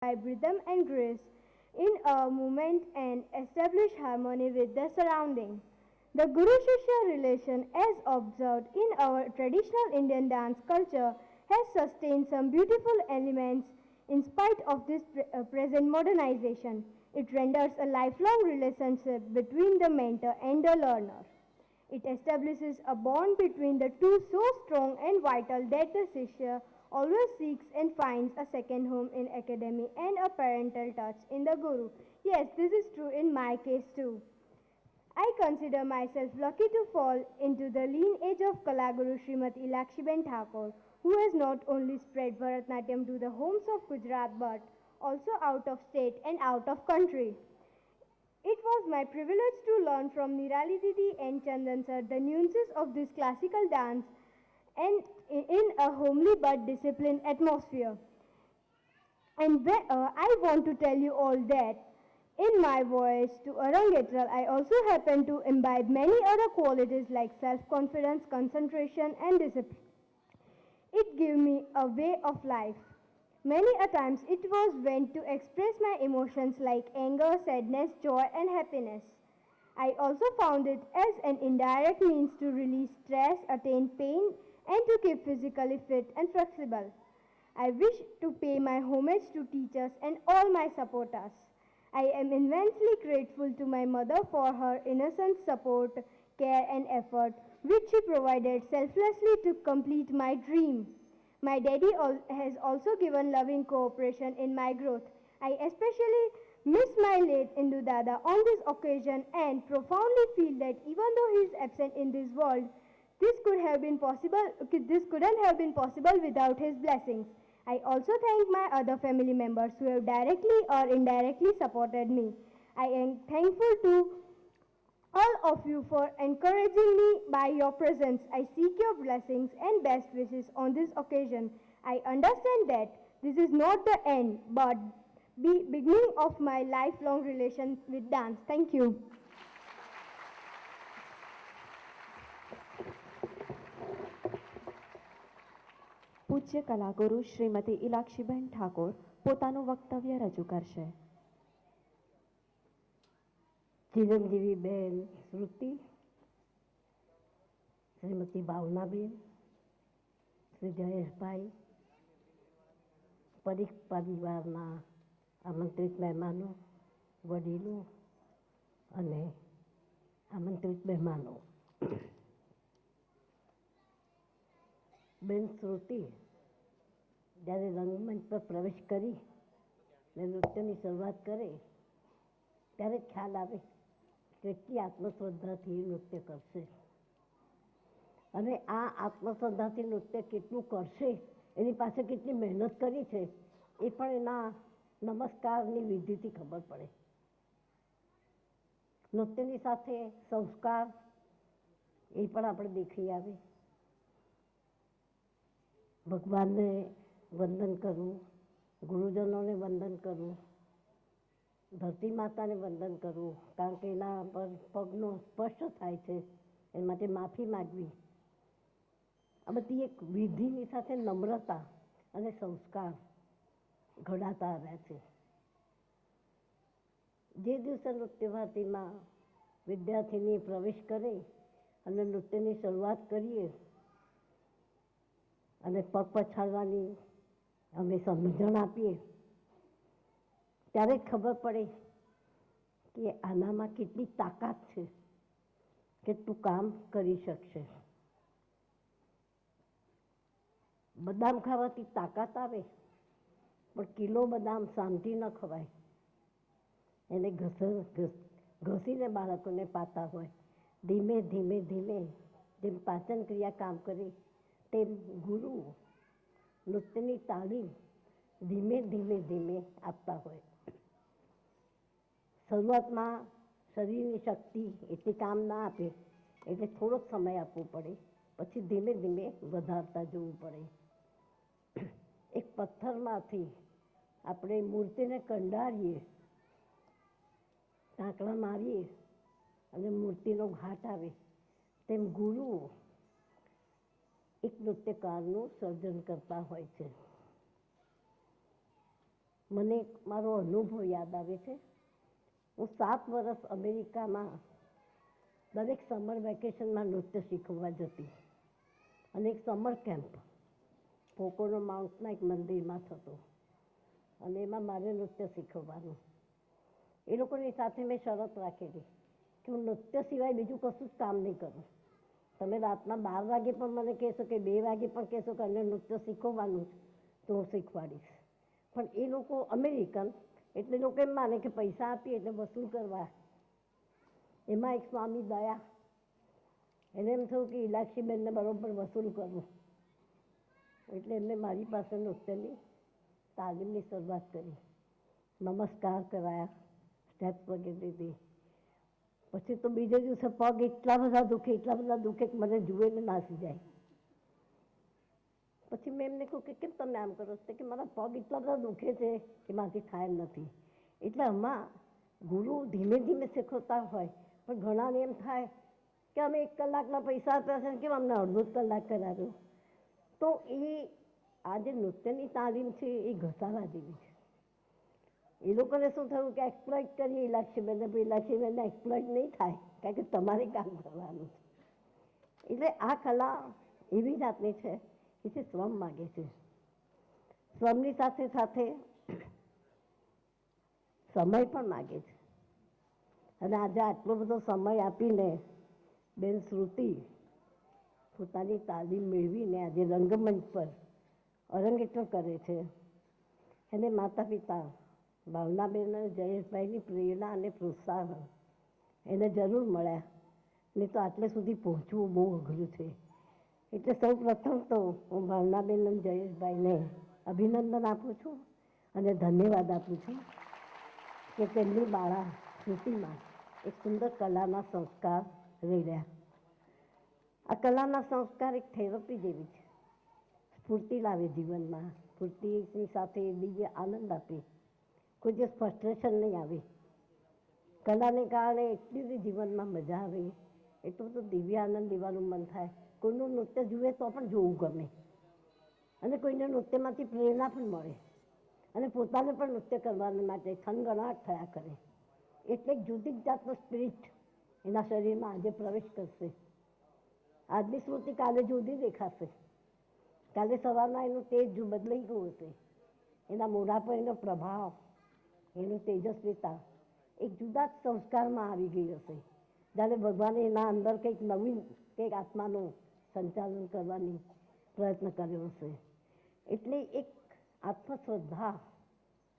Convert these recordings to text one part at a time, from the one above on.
by rhythm and grace in a movement and establish harmony with the surrounding. The Guru Shishya relation, as observed in our traditional Indian dance culture, has sustained some beautiful elements in spite of this present modernization. It renders a lifelong relationship between the mentor and the learner. It establishes a bond between the two so strong and vital that the Shishya always seeks and finds a second home in academy and a parental touch in the Guru. Yes, this is true in my case too. I consider myself lucky to fall into the lineage of Kalaguru Srimati Lakshiben Thakur, who has not only spread Bharatnatyam to the homes of Gujarat but also out of state and out of country. It was my privilege to learn from Nirali Didi and Chandan sir the nuances of this classical dance and in a homely but disciplined atmosphere. And I want to tell you all that in my voyage to Arangetral, I also happen to imbibe many other qualities like self-confidence, concentration, and discipline. It gave me a way of life. Many a times it was meant to express my emotions like anger, sadness, joy, and happiness. I also found it as an indirect means to release stress, attain pain, and to keep physically fit and flexible. I wish to pay my homage to teachers and all my supporters. I am immensely grateful to my mother for her innocent support, care, and effort, which she provided selflessly to complete my dream. My daddy has also given loving cooperation in my growth. I especially miss my late Indu Dada on this occasion and profoundly feel that even though he is absent in this world, this couldn't have been possible without his blessings. I also thank my other family members who have directly or indirectly supported me. I am thankful to all of you for encouraging me by your presence. I seek your blessings and best wishes on this occasion. I understand that this is not the end but the beginning of my lifelong relation with dance. Thank you. પૂજ્ય કલાગુરુ શ્રીમતી ઇલાક્ષીબેન ઠાકોર પોતાનું વક્તવ્ય રજૂ કરશે. ચિરંજીવી બેન શ્રુતિ, શ્રીમતી ભાવનાબેન, શ્રી જયેશભાઈ, પરીખ પરિવારના આમંત્રિત મહેમાનો, વડીલો અને આમંત્રિત મહેમાનો. બેન શ્રુતિ જ્યારે રંગમંચ પર પ્રવેશ કરી ને નૃત્યની શરૂઆત કરે ત્યારે ખ્યાલ આવે કેટલી આત્મશ્રદ્ધાથી નૃત્ય કરશે અને આ આત્મશ્રદ્ધાથી નૃત્ય કેટલું કરશે, એની પાસે કેટલી મહેનત કરી છે એ પણ એના નમસ્કારની વિધિથી ખબર પડે. નૃત્યની સાથે સંસ્કાર એ પણ આપણે દેખી આવે. ભગવાનને વંદન કરવું, ગુરુજનોને વંદન કરવું, ધરતી માતાને વંદન કરવું, કારણ કે એના પર પગનો સ્પર્શ થાય છે, એ માટે માફી માગવી. આ બધી એક વિધિની સાથે નમ્રતા અને સંસ્કાર ઘડાતા આવ્યા છે. જે દિવસે નૃત્ય ભારતીમાં વિદ્યાર્થીની પ્રવેશ કરે અને નૃત્યની શરૂઆત કરીએ અને પગ પછાડવાની અમે સમજણ આપીએ ત્યારે ખબર પડે કે આનામાં કેટલી તાકાત છે, કેટલું કામ કરી શકશે. બદામ ખાવાથી તાકાત આવે પણ કિલો બદામ શાંતિ ન ખવાય. એને ઘસીને બાળકોને પાતા હોય. ધીમે ધીમે ધીમે જેમ પાચન ક્રિયા કામ કરે તેમ ગુરુ નૃત્યની તાલીમ ધીમે ધીમે ધીમે આપતા હોય. શરૂઆતમાં શરીરની શક્તિ એટલી કામ ના આપે એટલે થોડોક સમય આપવો પડે, પછી ધીમે ધીમે વધારતા જવું પડે. એક પથ્થરમાંથી આપણે મૂર્તિને કંડારીએ, ઢાંકણા મારીએ અને મૂર્તિનો ઘાટ આવે તેમ ગુરુ એક નૃત્યકારનું સર્જન કરતા હોય છે. મને એક મારો અનુભવ યાદ આવે છે. હું 7 વર્ષ અમેરિકામાં દરેક સમર વેકેશનમાં નૃત્ય શીખવા જતી અને એક સમર કેમ્પ પોકોનો માઉન્ટના એક મંદિરમાં થતો અને એમાં મારે નૃત્ય શીખવવાનું. એ લોકોની સાથે મેં શરત રાખેલી કે હું નૃત્ય સિવાય બીજું કશું જ કામ નહીં કરું. તમે રાતના 12 વાગે પણ મને કહેશો કે 2 વાગે પણ કહેશો કે અમને નૃત્ય શીખવવાનું તો હું શીખવાડીશ. પણ એ લોકો અમેરિકન એટલે લોકો એમ માને કે પૈસા આપીએ એટલે વસૂલ કરવા. એમાં એક સ્વામી દયા, એને એમ થયું કે ઇલાક્ષીબેનને બરાબર વસૂલ કરવું એટલે એમને મારી પાસે નૃત્યની તાલીમની શરૂઆત કરી. નમસ્કાર કરાયા, સ્ટેપ્સ વગેરે દીધી. પછી તો બીજે દિવસે પગ એટલા બધા દુખે કે મને જુએ ને નાસી જાય. પછી મેં એમને કહ્યું કે કેમ તમે આમ કરો છો? કે મારા પગ એટલા બધા દુખે છે કે મારાથી થાય નથી. એટલે આમાં ગુરુ ધીમે ધીમે શીખવતા હોય પણ ઘણાને એમ થાય કે અમે 1 કલાકના પૈસા આપ્યા છે કેમ અમને અડધો કલાક કરાવ્યો. તો એ આ જે નૃત્યની તાલીમ છે એ ઘસારા જેવી છે. એ લોકોને શું થયું કે એક્સપ્લોઇટ કરીએ ઇલાક્ષીબેનને, પણ ઇલાક્ષીબેનને એક્સપ્લોઇટ નહીં થાય કારણ કે તમારે કામ કરવાનું છે. એટલે આ કલા એવી જાતની છે કે જે શ્રમ માગે છે. શ્રમની સાથે સાથે સમય પણ માગે છે. અને આજે આટલો બધો સમય આપીને બેન શ્રુતિ પોતાની તાલીમ મેળવીને આજે રંગમંચ પર અરંગેટ્ર કરે છે. એને માતા પિતા ભાવનાબેન અને જયેશભાઈની પ્રેરણા અને પ્રોત્સાહન એને જરૂર મળ્યા, નહીં તો આટલે સુધી પહોંચવું બહુ અઘરું છે. એટલે સૌ પ્રથમ તો હું ભાવનાબેન અને જયેશભાઈને અભિનંદન આપું છું અને ધન્યવાદ આપું છું કે તેમની બાળા શ્રુતિમાં એક સુંદર કલાના સંસ્કાર રહી રહ્યા. આ કલાના સંસ્કાર એક થેરપી જેવી છે. સ્ફૂર્તિ લાવે જીવનમાં, સ્ફૂર્તિની સાથે દિવ્ય આનંદ આપે. કોઈ દિવસ ફ્રસ્ટ્રેશન નહીં આવે. કલાને કારણે એટલી બધી જીવનમાં મજા આવે, એટલું બધું દિવ્ય આનંદ લેવાનું મન થાય. કોઈનું નૃત્ય જુએ તો પણ જોવું ગમે અને કોઈને નૃત્યમાંથી પ્રેરણા પણ મળે અને પોતાને પણ નૃત્ય કરવા માટે થનગનાટ થયા કરે. એટલે જુદી જ જાતનો સ્પિરિટ એના શરીરમાં આજે પ્રવેશ કરશે. આજની સ્મૃતિ કાલે જુદી દેખાશે. કાલે સવારના એનું તેજ બદલાઈ ગયું હશે. એના મોઢા પર એનો પ્રભાવ, એનું તેજસ્વીતા એક જુદા જ સંસ્કારમાં આવી ગઈ હશે. જ્યારે ભગવાને એના અંદર કંઈક નવીન કંઈક આત્માનું સંચાલન કરવાની પ્રયત્ન કર્યો હશે. એટલે એક આત્મશ્રદ્ધા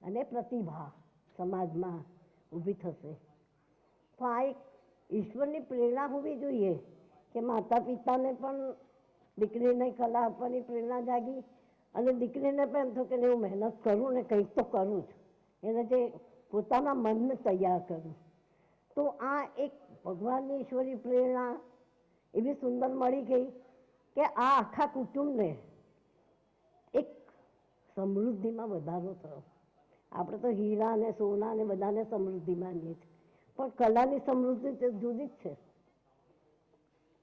અને પ્રતિભા સમાજમાં ઊભી થશે. તો આ એક ઈશ્વરની પ્રેરણા હોવી જોઈએ કે માતા પિતાને પણ દીકરીને કલા આપવાની પ્રેરણા જાગી અને દીકરીને પણ એમ થયું કે હું મહેનત કરું ને કંઈક તો કરું જ, એને જે પોતાના મનને તૈયાર કરું. તો આ એક ભગવાનની ઈશ્વરી પ્રેરણા એવી સુંદર મળી ગઈ કે આ આખા કુટુંબને એક સમૃદ્ધિમાં વધારો થયો. આપણે તો હીરા અને સોના અને બધાને સમૃદ્ધિ માનીએ છીએ, પણ કલાની સમૃદ્ધિ તે જુદી જ છે.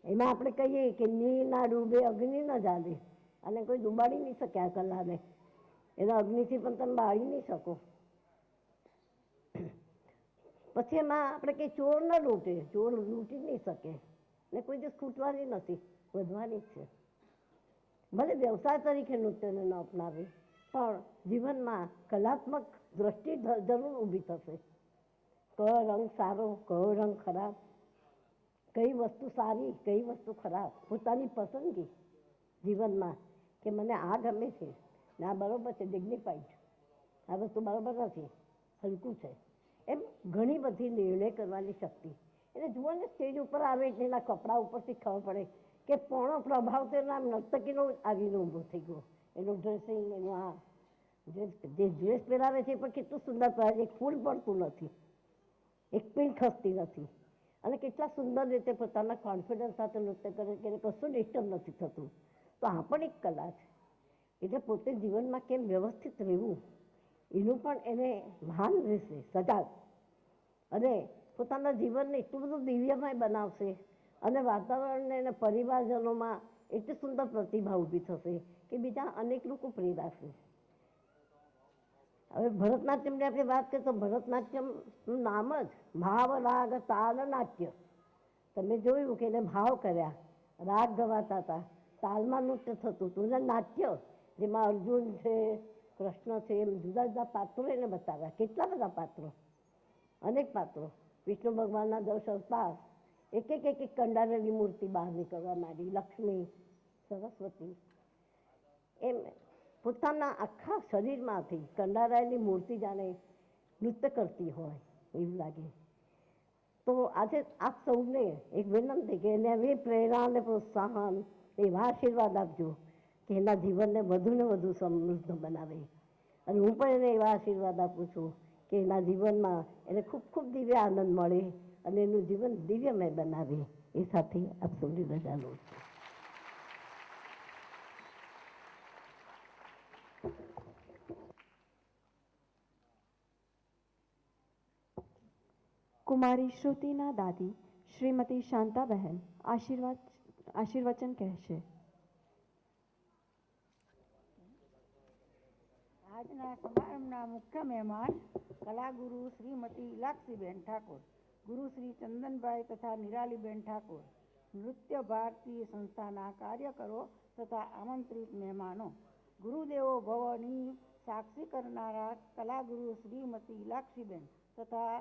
એમાં આપણે કહીએ કે નીર ના ડૂબે અગ્નિ ના જાગે, અને કોઈ ડૂબાડી નહીં શકે આ કલાને. એના અગ્નિથી પણ તમે બાળી નહીં શકો. પછી એમાં આપણે કંઈ ચોર ન લૂંટે, ચોર લૂંટી નહીં શકે ને કોઈ દિવસ ખૂટવાની નથી, વધવાની જ છે. ભલે વ્યવસાય તરીકે નૃત્યને ન અપનાવે પણ જીવનમાં કલાત્મક દ્રષ્ટિ જરૂર ઊભી થશે. કયો રંગ સારો, કયો રંગ ખરાબ, કઈ વસ્તુ સારી, કઈ વસ્તુ ખરાબ, પોતાની પસંદગી જીવનમાં કે મને આ ગમે છે ને આ બરાબર છે, ડિગ્નિફાઈડ, આ વસ્તુ બરાબર નથી, હલકું છે. એમ ઘણી બધી નિર્ણય કરવાની શક્તિ. એટલે જુઓ ને સ્ટેજ ઉપર આવે એટલે એના કપડા ઉપરથી ખબર પડે કે પૂર્ણ પ્રભાવ તો એના નર્તકીનો આવીને ઊભો થઈ ગયો. એનું ડ્રેસિંગ, એનું આ જે ડ્રેસ પહેરાવે છે એ પણ કેટલું સુંદર પહેરાવે છે. એક ફૂલ પડતું નથી, એક પીન ખસતી નથી અને કેટલા સુંદર રીતે પોતાના કોન્ફિડન્સ સાથે નૃત્ય કરે કે એને કશું ડિસ્ટર્બ નથી થતું. તો આ પણ એક કલા છે. એટલે પોતે જીવનમાં કેમ વ્યવસ્થિત રહેવું એનું પણ એને ભાન રહેશે, સજાગ, અને પોતાના જીવનને એટલું બધું દિવ્યમય બનાવશે અને વાતાવરણને અને પરિવારજનોમાં એટલી સુંદર પ્રતિભા ઊભી થશે કે બીજા અનેક લોકો પ્રેરાશે. હવે ભરતનાટ્યમની આપણે વાત કરીએ તો ભરતનાટ્યમનું નામ જ ભાવ રાગ તાલ નાટ્ય. તમે જોયું કે એને ભાવ કર્યા, રાગ ગવાતા હતા, તાલમાં નૃત્ય થતું હતું, અને નાટ્ય જેમાં અર્જુન છે, કૃષ્ણ છે, એમ જુદા જુદા પાત્રો એને બતાવ્યા. કેટલા બધા પાત્રો, અનેક પાત્રો. વિષ્ણુ ભગવાનના 10 અવતાર, એક કંડારેલી મૂર્તિ બહાર નીકળવા માંડી, લક્ષ્મી, સરસ્વતી, એમ પોતાના આખા શરીરમાંથી કંડારાયેલી મૂર્તિ જાણે નૃત્ય કરતી હોય એવું લાગે. તો આજે આપ સૌને એક વિનંતી કે એને એવી પ્રેરણા અને પ્રોત્સાહન, એવા આશીર્વાદ આપજો કે એના જીવનને વધુ ને વધુ સમૃદ્ધ બનાવે. અને હું પણ એને એવા આશીર્વાદ આપું છું કે એના જીવનમાં એને ખૂબ ખૂબ દિવ્ય આનંદ મળે અને એનું જીવન દિવ્યમય બનાવે. એ સાથે આપ સૌની રજા લઉં છું. કુમારી શ્રુતિના દાદી શ્રીમતી શાંતાબહેન આશીર્વચન કહેશે. આજના સમારંભના મુખ્ય મહેમાન કલાગુરુ શ્રીમતી ઇલાક્ષીબેન ઠાકોર, ગુરુ શ્રી ચંદનભાઈ તથા નિરાલીબેન ઠાકોર, નૃત્ય ભારતી સંસ્થાના કાર્યકરો તથા આમંત્રિત મહેમાનો, ગુરુદેવો ભવની સાક્ષી કરનારા કલાગુરુ શ્રીમતી ઇલાક્ષીબેન તથા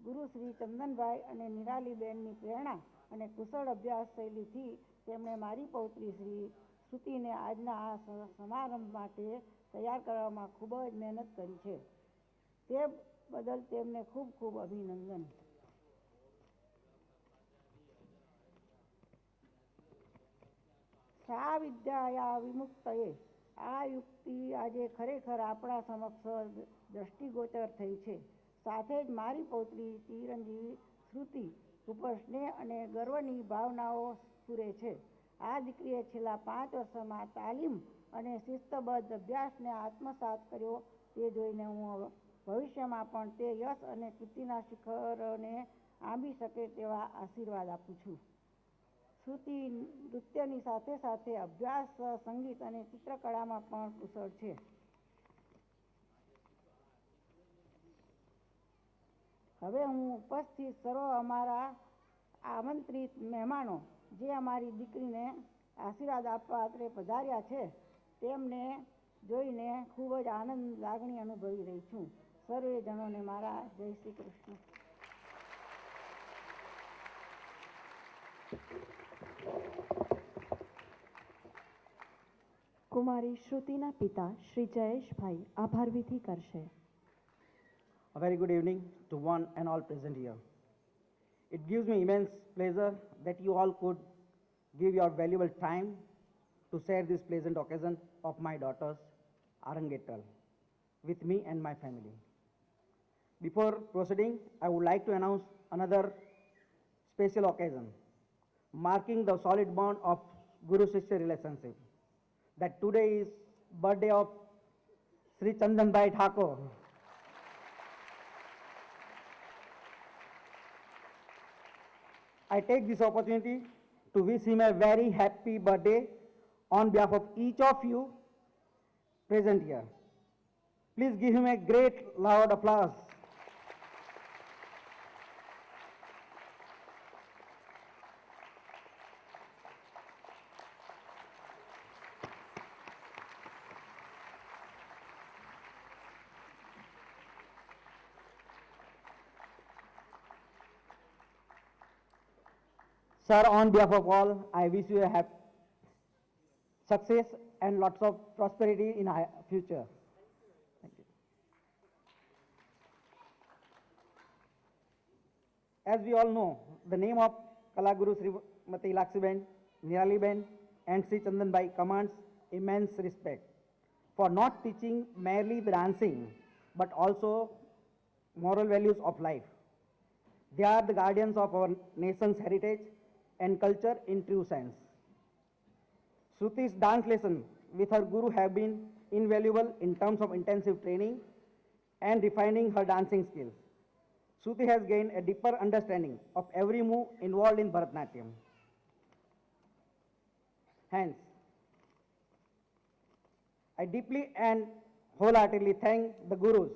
ગુરુ શ્રી ચંદનભાઈ અને નિરાલીબેનની પ્રેરણા અને કુશળ અભ્યાસ શૈલીથી તેમણે મારી પૌત્રી શ્રી શ્રુતિને આજના આ સમારંભ માટે તૈયાર કરવામાં ખૂબ જ મહેનત કરી છે. તે બદલ તેમને ખૂબ ખૂબ અભિનંદન. સા વિદ્યાયા વિમુક્તયે, આ યુક્તિ આજે ખરેખર આપણા સમક્ષ દ્રષ્ટિગોચર થઈ છે. સાથે જ મારી પૌત્રી ચિરંજીવી શ્રુતિ ઉપર સ્નેહ અને ગર્વની ભાવનાઓ સ્ફુરે છે. આ દીકરીએ છેલ્લા 5 વર્ષમાં તાલીમ અને શિસ્તબદ્ધ અભ્યાસને આત્મસાત કર્યો. તે જોઈને હું ભવિષ્યમાં પણ તે યશ અને કીર્તિના શિખરોને આંબી શકે તેવા આશીર્વાદ આપું છું. શ્રુતિ નૃત્યની સાથે સાથે અભ્યાસ, સંગીત અને ચિત્રકળામાં પણ કુશળ છે. હવે હું ઉપસ્થિત સર્વ અમારા આમંત્રિત મહેમાનો જે અમારી દીકરીને આશીર્વાદ આપવા અત્રે પધાર્યા છે તેમને જોઈને ખૂબ જ આનંદ લાગણી અનુભવી રહી છું. સર્વે જણોને મારા જય શ્રી કૃષ્ણ. કુમારી શ્રુતિના પિતા શ્રી જયેશભાઈ આભાર વિધિ કરશે. A very good evening to one and all present here. It gives me immense pleasure that you all could give your valuable time to share this pleasant occasion of my daughter's Arangetal with me and my family. Before proceeding, I would like to announce another special occasion marking the solid bond of Guru-Shishya relationship. That today is birthday of Sri Chandanbhai Thakur. I take this opportunity to wish him a very happy birthday on behalf of each of you present here. Please give him a great loud applause. Sir, on behalf of all, I wish you a happy success and lots of prosperity in our future. Thank you. As we all know, the name of Kalaguru Srimati Lakshiben, Niraliben and Sri Chandanbai commands immense respect for not teaching merely the dancing but also moral values of life. They are the guardians of our nation's heritage and culture in true sense. Shruti's dance lesson with her guru have been invaluable in terms of intensive training and refining her dancing skills. Shruti has gained a deeper understanding of every move involved in Bharatanatyam. Hence, I deeply and wholeheartedly thank the Gurus